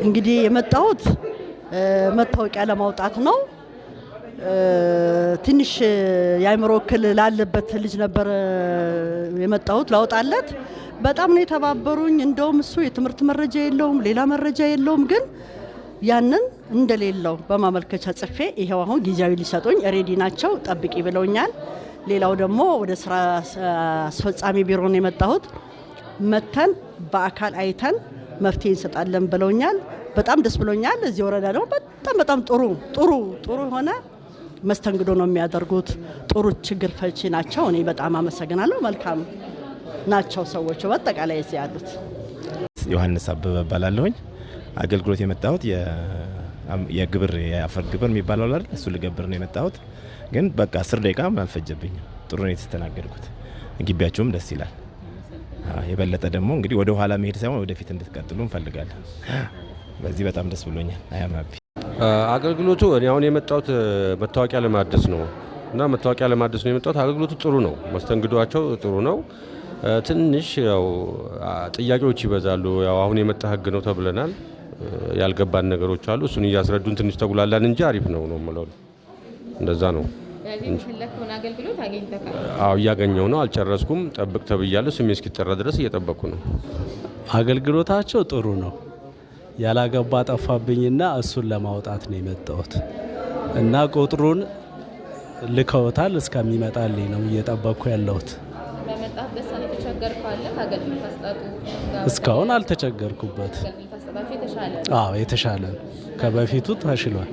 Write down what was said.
እንግዲህ የመጣሁት መታወቂያ ለማውጣት ነው። ትንሽ የአእምሮ እክል ላለበት ልጅ ነበር የመጣሁት ላውጣለት። በጣም ነው የተባበሩኝ። እንደውም እሱ የትምህርት መረጃ የለውም፣ ሌላ መረጃ የለውም። ግን ያንን እንደሌለው በማመልከቻ ጽፌ ይሄው አሁን ጊዜያዊ ሊሰጡኝ ሬዲ ናቸው፣ ጠብቂ ብለውኛል። ሌላው ደግሞ ወደ ስራ አስፈጻሚ ቢሮ ነው የመጣሁት። መተን በአካል አይተን መፍትሄ እንሰጣለን ብለውኛል። በጣም ደስ ብሎኛል። እዚህ ወረዳ ደግሞ በጣም ጥሩ ሆነ መስተንግዶ ነው የሚያደርጉት። ጥሩ ችግር ፈቺ ናቸው። እኔ በጣም አመሰግናለሁ። መልካም ናቸው ሰዎች በአጠቃላይ እዚህ ያሉት። ዮሐንስ አበበ እባላለሁኝ። አገልግሎት የመጣሁት የግብር የአፈር ግብር የሚባለው አይደል እሱ ልገብር ነው የመጣሁት። ግን በቃ 10 ደቂቃ አልፈጀብኝም። ጥሩ ነው የተስተናገድኩት። ግቢያቸውም ደስ ይላል። የበለጠ ደግሞ እንግዲህ ወደ ኋላ መሄድ ሳይሆን ወደፊት እንድትቀጥሉ እንፈልጋለን። በዚህ በጣም ደስ ብሎኛል። አያማቢ አገልግሎቱ እኔ አሁን የመጣሁት መታወቂያ ለማደስ ነው እና መታወቂያ ለማደስ ነው የመጣሁት። አገልግሎቱ ጥሩ ነው፣ መስተንግዷቸው ጥሩ ነው። ትንሽ ያው ጥያቄዎች ይበዛሉ። ያው አሁን የመጣ ህግ ነው ተብለናል። ያልገባን ነገሮች አሉ። እሱን እያስረዱን ትንሽ ተጉላላን እንጂ አሪፍ ነው የምለው። እንደዛ ነው። አዎ እያገኘው ነው። አልጨረስኩም። ጠብቅ ተብያለሁ። ስሜ እስኪጠራ ድረስ እየጠበቅኩ ነው። አገልግሎታቸው ጥሩ ነው። ያላገባ ጠፋብኝና እሱን ለማውጣት ነው የመጣሁት እና ቁጥሩን ልከውታል። እስከሚመጣልኝ ነው እየጠበቅኩ ያለሁት። እስካሁን አልተቸገርኩበት። አዎ የተሻለ ከበፊቱ ተሽሏል።